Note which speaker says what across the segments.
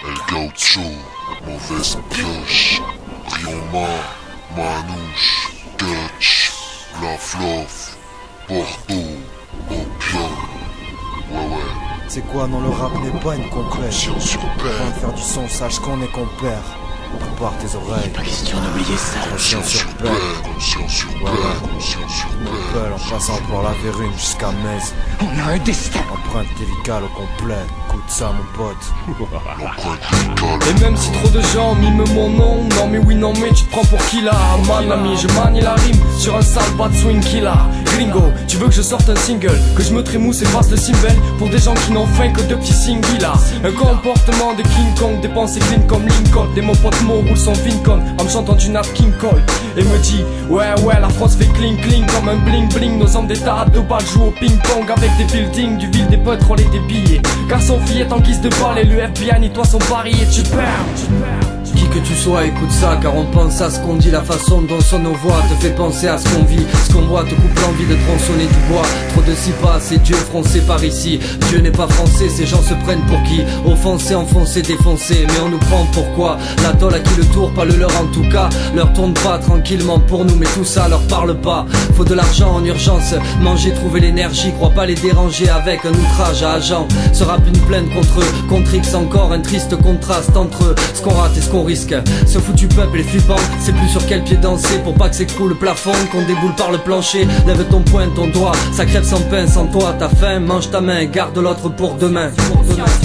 Speaker 1: El Gaucho, mauvaise pioche, Rioma, Manouche, Dutch, La Flof, Porto, Opium. Ouais.
Speaker 2: C'est quoi, non, le rap n'est pas une compère.
Speaker 1: Conscience sur
Speaker 2: Avant
Speaker 1: peine,
Speaker 2: de faire du son, sache qu'on est compère. Prépare tes oreilles.
Speaker 3: Pas question d'oublier ça.
Speaker 2: Conscience sur peine.
Speaker 1: conscience sur peine, conscience sur peine.
Speaker 2: M'appelle en passant par la Vérune jusqu'à Metz.
Speaker 3: On a un destin.
Speaker 2: Empreinte lyricale au complet. Écoute ça, mon pote.
Speaker 1: L'empreinte lyricale.
Speaker 4: Et même si trop de gens miment mon nom, non mais oui non mais tu te prends pour qui là? Man ami, je manie la rime sur un sale bad swing killer. Gringo, tu veux que je sorte un single, que je me trémousse et fasse le cymbal pour des gens qui n'ont faim que de petits singles là. Un comportement de King Kong, des pensées clean comme Lincoln. Des mots potes mots roulent son Vincon en me chantant du Nat King Cole. Et me dit ouais la France fait cling cling comme un bling bling. Nos hommes d'état de balles jouent au ping pong avec des buildings, du ville des pétroles et des billets. Car son fillette en guise de balle et le FBI nettoie son pari et tu perds.
Speaker 5: Qui que tu sois, écoute ça, car on pense à ce qu'on dit. La façon dont sonne nos voix te fait penser à ce qu'on vit. Ce qu'on voit te coupe l'envie de tronçonner du bois. Trop de si pas, c'est Dieu froncé par ici. Dieu n'est pas français, ces gens se prennent pour qui? Offensés, enfoncés, défoncés. Mais on nous prend pourquoi? La tôle à qui le tour, pas le leur en tout cas. Leur tourne pas tranquillement pour nous, mais tout ça leur parle pas. Faut de l'argent en urgence, manger, trouver l'énergie. Crois pas les déranger avec un outrage à agent. Ce rap une plainte contre eux, contre X encore. Un triste contraste entre eux, ce qu'on rate et ce qu'on risque. Ce foutu peuple est flippant, c'est plus sur quel pied danser pour pas que s'écroule le plafond, qu'on déboule par le plancher. Lève ton poing, ton doigt, ça crève sans pain, sans toi t'as faim. Mange ta main, garde l'autre pour demain.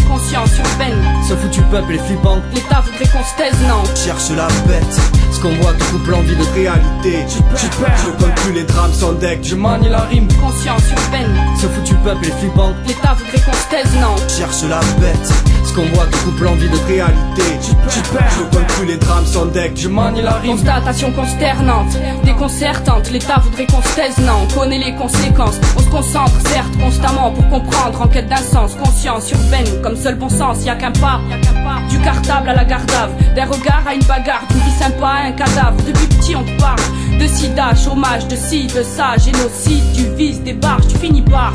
Speaker 6: Conscience urbaine.
Speaker 5: Ce foutu peuple est flippant,
Speaker 6: L'État voudrait qu'on se taise, non.
Speaker 2: Cherche la bête.
Speaker 5: ce qu'on voit te coupe l'envie de
Speaker 7: réalité.
Speaker 4: Tu perds.
Speaker 7: Je compte plus les drames sans deck.
Speaker 4: Je manie la rime.
Speaker 6: Conscience urbaine.
Speaker 5: Ce foutu peuple est flippant,
Speaker 6: L'État voudrait qu'on se taise, non.
Speaker 2: Cherche la bête.
Speaker 5: ce qu'on voit te coupe l'envie de
Speaker 7: Réalité.
Speaker 4: Tu perds.
Speaker 7: Je compte plus les drames sans deck.
Speaker 4: Je manie la rime.
Speaker 6: Constatation consternante, déconcertante. L'État voudrait qu'on se taise, non. On connaît les conséquences. On se concentre, certes, constamment pour comprendre en quête d'un sens. Conscience urbaine, comme seul bon sens, y a qu'un pas. Du cartable à la gardave, d'un regard à une bagarre, d'une vie sympa à un cadavre. Depuis petit on te parle de sida, chômage, de ci, de ça, génocide, tu vises des barges, tu finis par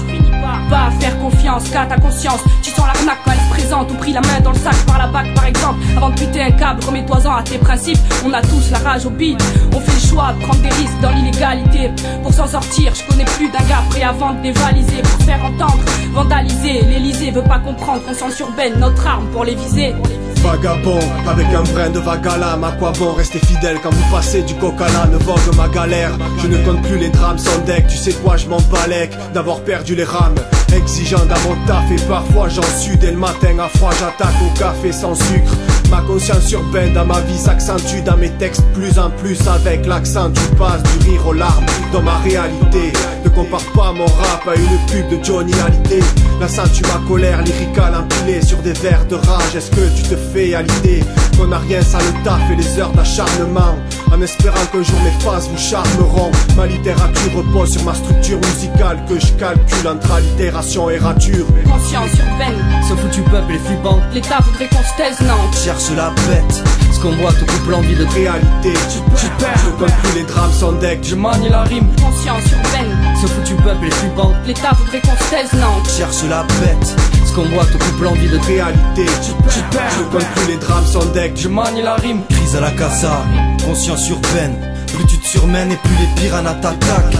Speaker 6: pas faire confiance qu'à ta conscience. Tu sens l'arnaque quand elle se présente, ou pris la main dans le sac par la bac par exemple. Avant de buter un câble, remets-toi-en à tes principes. On a tous la rage au bide, on fait le choix de prendre des risques dans l'illégalité. Pour s'en sortir, je connais plus d'un gars prêt à vendre, dévaliser, pour faire entendre, vandaliser. L'Élysée veut pas comprendre, conscience urbaine, notre arme pour les viser.
Speaker 7: Vagabond, avec un brin de vague à l'âme. À quoi bon rester fidèle quand vous passez du coq à l'âne? Vogue ma galère, je ne compte plus les drames sans deck. Tu sais quoi, je m'en balèque d'avoir perdu les rames. Exigeant dans mon taf et parfois j'en suis. Dès le matin à froid j'attaque au café sans sucre. Ma conscience urbaine dans ma vie s'accentue. Dans mes textes plus en plus avec l'accent. Tu passes du rire aux larmes dans ma réalité. Ne compare pas mon rap à une pub de Johnny Hallyday. Là sens-tu ma colère lyricale empilée sur des vers de rage. Est-ce que tu te fais à l'idée qu'on n'a rien sans le taf et les heures d'acharnement? En espérant qu'un jour mes phases vous charmeront. Ma littérature repose sur ma structure musicale que je calcule entre allitération et rature.
Speaker 6: Conscience urbaine,
Speaker 5: ce foutu peuple est flippant,
Speaker 6: l'État voudrait qu'on se taise, non.
Speaker 2: Cherche la bête.
Speaker 5: ce qu'on voit te coupe l'envie de
Speaker 7: Réalité,
Speaker 4: Tu perds.
Speaker 7: je compte plus les drames sans deck.
Speaker 4: Je manie la rime.
Speaker 6: Conscience urbaine,
Speaker 5: ce foutu peuple est flippant,
Speaker 6: l'État voudrait qu'on se taise, non.
Speaker 2: Cherche la bête.
Speaker 5: ce qu'on voit te coupe l'envie de
Speaker 7: Réalité,
Speaker 4: Tu perds.
Speaker 7: je compte plus les drames sans deck.
Speaker 4: Je manie la rime.
Speaker 2: Crise à la casa, conscience urbaine. Plus tu te surmènes et plus les piranhas t'attaquent.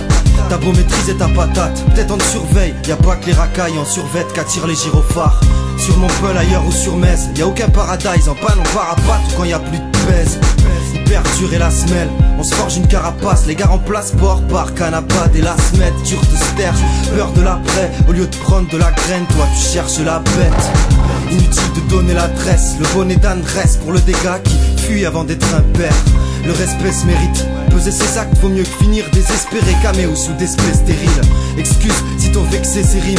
Speaker 2: T'as beau maîtriser ta patate, peut-être on te surveille. Y'a pas que les racailles en survêt qu'attirent les gyrophares. Sur mon peul ailleurs ou sur Metz, y'a aucun paradise en panne on part à patte quand y'a plus de pèse. Hyper dur et la semelle, on se forge une carapace. Les gars remplacent sport par canapade et la semaine. Dur de sterge, peur de l'après. Au lieu de prendre de la graine, toi tu cherches la bête. Inutile de donner l'adresse, le bonnet d'âne reste pour le dégât qui fuit avant d'être un père. Le respect se mérite, peser ses actes vaut mieux que finir désespéré, camé ou sous d'espèces stériles. Excuse si t'ont vexé ces rimes,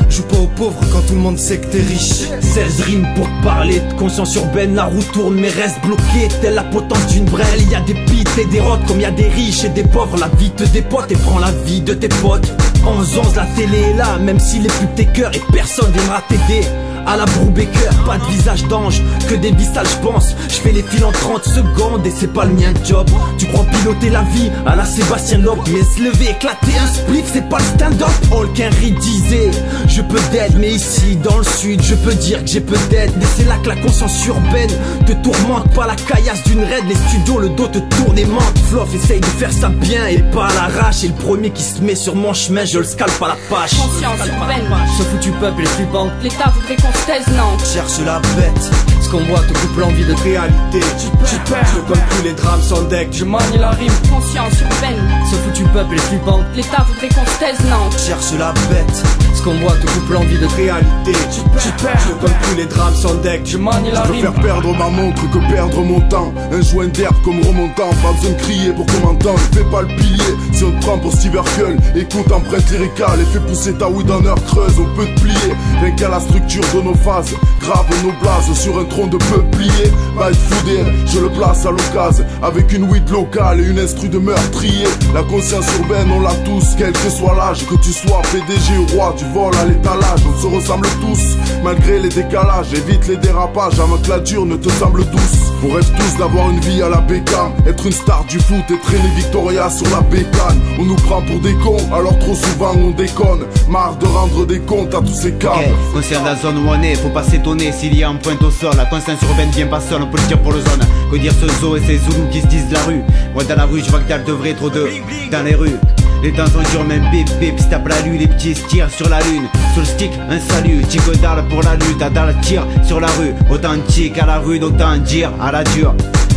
Speaker 2: joue pas aux pauvres quand tout le monde sait que t'es riche.
Speaker 8: 16 rimes pour te parler de conscience urbaine, la roue tourne mais reste bloquée, telle la potence d'une brêle. Il y a des pites et des rottes comme il y a des riches et des pauvres. La vie te dépote et prend la vie de tes potes. 11-11 la télé est là, même s'il est plus tes cœurs et personne viendra t'aider. à la Brubaker. Pas de visage d'ange, que des visages je pense. Je fais les fils en 30 secondes et c'est pas le mien job. Tu crois piloter la vie à la Sébastien Loeb, mais se lever, éclater un spliff, c'est pas le stand-up. Hulk Henry disait, je peux d'être, mais ici dans le sud, je peux dire que j'ai peu d'être. Mais c'est là que la conscience urbaine te tourmente, pas la caillasse d'une raide. Les studios, le dos te tourne et mente. Floff essaye de faire ça bien et pas à l'arrache. Et le premier qui se met sur mon chemin, je le scalpe à la pâche.
Speaker 6: Conscience urbaine,
Speaker 5: Ce foutu peuple est flippant.
Speaker 6: l'État voudrait qu'on se taise, non.
Speaker 2: Cherche la bête.
Speaker 5: Ce qu'on voit te coupe l'envie de
Speaker 7: Réalité,
Speaker 4: Tu perds.
Speaker 7: je ne compte plus les drames sans deck.
Speaker 4: Je manie la rime.
Speaker 6: Conscience urbaine,
Speaker 5: Ce foutu peuple est flippant.
Speaker 6: l'État voudrait qu'on se taise, non.
Speaker 2: Cherche la bête.
Speaker 5: Ce qu'on voit te coupe l'envie de
Speaker 7: Réalité,
Speaker 4: Tu perds.
Speaker 7: je ne compte plus les drames sans deck.
Speaker 4: Je manie la
Speaker 1: Je
Speaker 4: rime.
Speaker 1: préfère perdre ma montre que perdre mon temps. Un joint d'herbe comme remontant, pas besoin de crier pour qu'on m'entende. Fais pas le pilier, si on te prend pour Steve Urkel. Écoute empreinte lyricale et fais pousser ta weed en heure creuse. On peut te plier, rien qu'à la structure de nos phases. Grave nos blazes sur un tronc de peuplier. By Foudé, je le place à l'occasion. Avec une weed locale et une instru de meurtrier. La conscience urbaine, on l'a tous, quel que soit l'âge. Que tu sois PDG ou roi, tu voles à l'étalage. On se ressemble tous, malgré les décalages. Évite les dérapages avant que la dure ne te semble douce. On rêve tous d'avoir une vie à la Beckham, être une star du foot et traîner Victoria sur la bécane. On nous prend pour des cons, alors trop souvent on déconne. Marre de rendre des comptes à tous ces cas.
Speaker 9: Ok, conscient de la zone où on est, faut pas s'étonner s'il y a un pointe au sol. La conscience urbaine vient pas seule, on peut le dire pour le zone. Que dire ce zoo et ces zoulous qui se disent de la rue. Moi dans la rue, je vois que t'as de vrai trop de dans les rues. Les temps sont durs, même bip bip, si tape la lune, les petits se tirent sur la lune. Sur le stick, un salut, Tico dalle pour la lutte, à dalle tire sur la rue. Authentique à la rue, d'autant dire à la dure.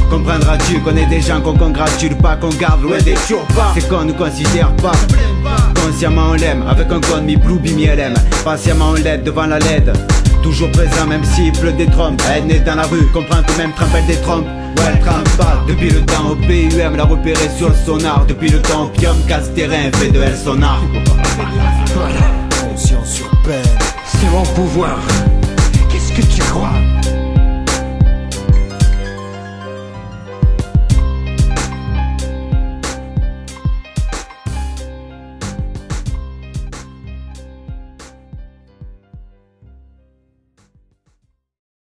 Speaker 9: Comprendras-tu qu'on est des gens qu'on congratule pas, qu'on garde loin des turpas. C'est qu'on nous considère pas. Consciemment on l'aime, avec un con mi blue mi LM. Patiemment on l'aide devant la LED. Toujours présent même s'il pleut des trompes. Elle naît dans la rue, comprend que même trempe elle des trompes. Ouais elle trempe pas, depuis le temps au PUM l'a repéré sur le sonar. Depuis le temps Pium casse terrain, fait de elle son art.
Speaker 2: Conscience urbaine.
Speaker 3: C'est mon pouvoir. Qu'est-ce que tu crois?